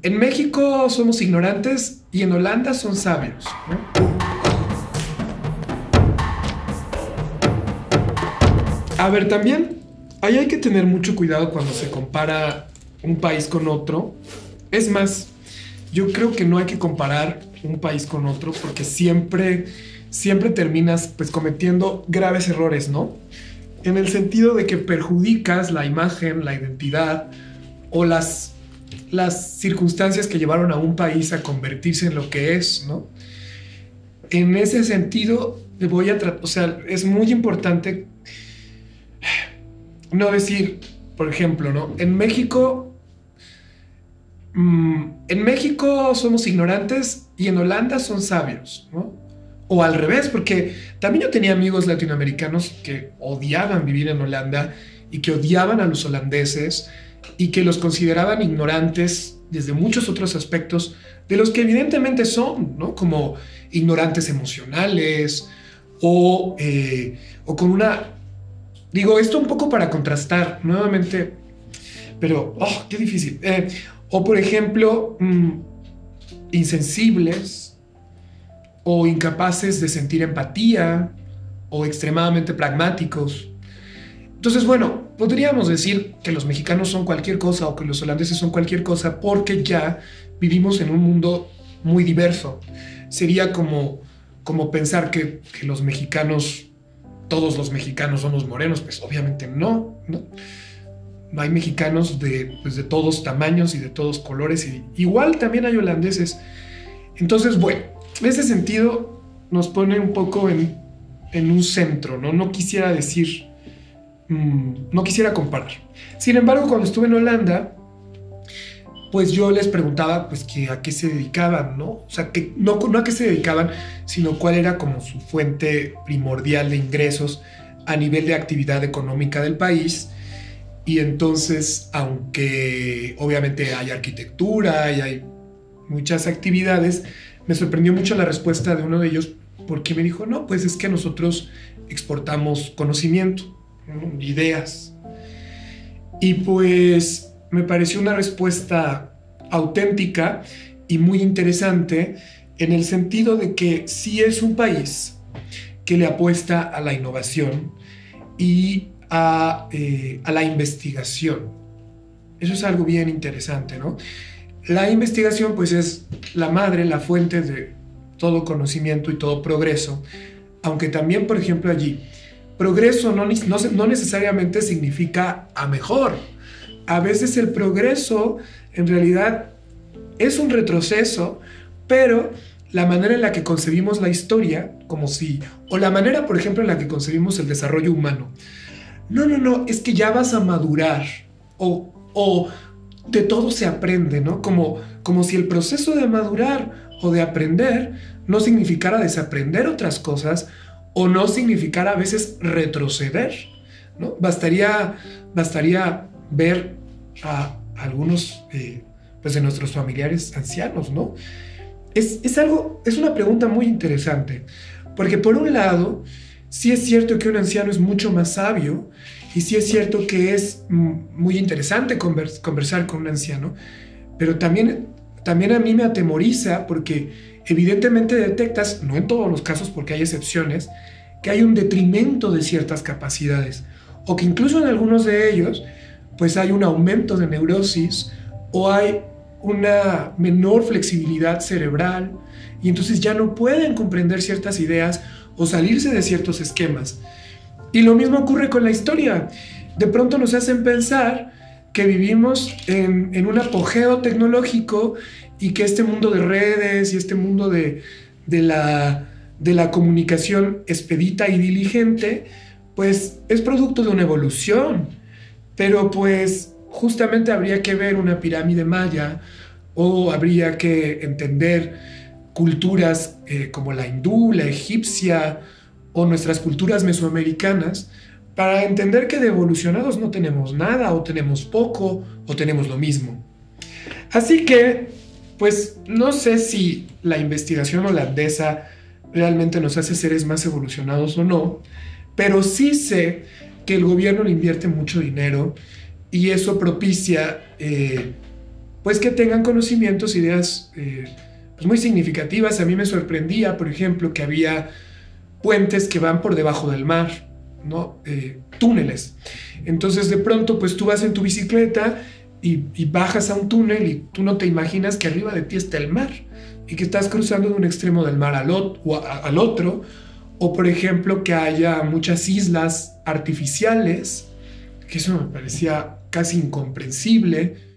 En México somos ignorantes y en Holanda son sabios, ¿no? A ver, también ahí hay que tener mucho cuidado cuando se compara un país con otro. Es más, yo creo que no hay que comparar un país con otro porque siempre terminas pues cometiendo graves errores, ¿no? En el sentido de que perjudicas la imagen, la identidad o las circunstancias que llevaron a un país a convertirse en lo que es, ¿no? En ese sentido, o sea, es muy importante no decir, por ejemplo, ¿no? En México somos ignorantes y en Holanda son sabios, ¿no? O al revés, porque también yo tenía amigos latinoamericanos que odiaban vivir en Holanda y que odiaban a los holandeses y que los consideraban ignorantes desde muchos otros aspectos de los que evidentemente son, ¿no? Como ignorantes emocionales o con una... Digo, esto un poco para contrastar nuevamente, pero, oh, qué difícil. O por ejemplo, insensibles o incapaces de sentir empatía o extremadamente pragmáticos. Entonces, bueno, podríamos decir que los mexicanos son cualquier cosa o que los holandeses son cualquier cosa porque ya vivimos en un mundo muy diverso. Sería como pensar que los mexicanos, todos los mexicanos somos morenos, pues obviamente no, ¿no? Hay mexicanos de todos tamaños y de todos colores, y igual también hay holandeses. Entonces, bueno, en ese sentido nos pone un poco en un centro, ¿no? No quisiera decir... no quisiera comparar. Sin embargo, cuando estuve en Holanda, pues yo les preguntaba pues que a qué se dedicaban, ¿no? O sea, que no a qué se dedicaban, sino cuál era como su fuente primordial de ingresos a nivel de actividad económica del país. Y entonces, aunque obviamente hay arquitectura y hay muchas actividades, me sorprendió mucho la respuesta de uno de ellos, porque me dijo, no, pues es que nosotros exportamos conocimiento, ¿no? Ideas. Y pues me pareció una respuesta auténtica y muy interesante en el sentido de que sí es un país que le apuesta a la innovación y a la investigación. Eso es algo bien interesante, ¿no? La investigación pues es la madre, la fuente de todo conocimiento y todo progreso, aunque también, por ejemplo, allí progreso no necesariamente significa a mejor. A veces el progreso en realidad es un retroceso, pero la manera en la que concebimos la historia, o la manera, por ejemplo, en la que concebimos el desarrollo humano. No, es que ya vas a madurar, o de todo se aprende, ¿no? Como si el proceso de madurar o de aprender no significara desaprender otras cosas, o no significara a veces retroceder, ¿no? Bastaría ver a algunos pues de nuestros familiares ancianos, ¿no? Es una pregunta muy interesante, porque por un lado, sí es cierto que un anciano es mucho más sabio, y sí es cierto que es muy interesante conversar con un anciano, pero también a mí me atemoriza porque evidentemente detectas, no en todos los casos porque hay excepciones, que hay un detrimento de ciertas capacidades, o que incluso en algunos de ellos pues hay un aumento de neurosis o hay una menor flexibilidad cerebral y entonces ya no pueden comprender ciertas ideas o salirse de ciertos esquemas. Y lo mismo ocurre con la historia. De pronto nos hacen pensar que vivimos en un apogeo tecnológico y que este mundo de redes y este mundo de la comunicación expedita y diligente, pues es producto de una evolución. Pero pues justamente habría que ver una pirámide maya o habría que entender culturas como la hindú, la egipcia o nuestras culturas mesoamericanas para entender que de evolucionados no tenemos nada, o tenemos poco, o tenemos lo mismo. Así que, pues no sé si la investigación holandesa realmente nos hace seres más evolucionados o no, pero sí sé que el gobierno le invierte mucho dinero y eso propicia pues que tengan conocimientos, ideas pues muy significativas. A mí me sorprendía, por ejemplo, que había puentes que van por debajo del mar, ¿no? Túneles. Entonces de pronto pues tú vas en tu bicicleta y bajas a un túnel y tú no te imaginas que arriba de ti está el mar y que estás cruzando de un extremo del mar al otro. O por ejemplo que haya muchas islas artificiales, que eso me parecía casi incomprensible.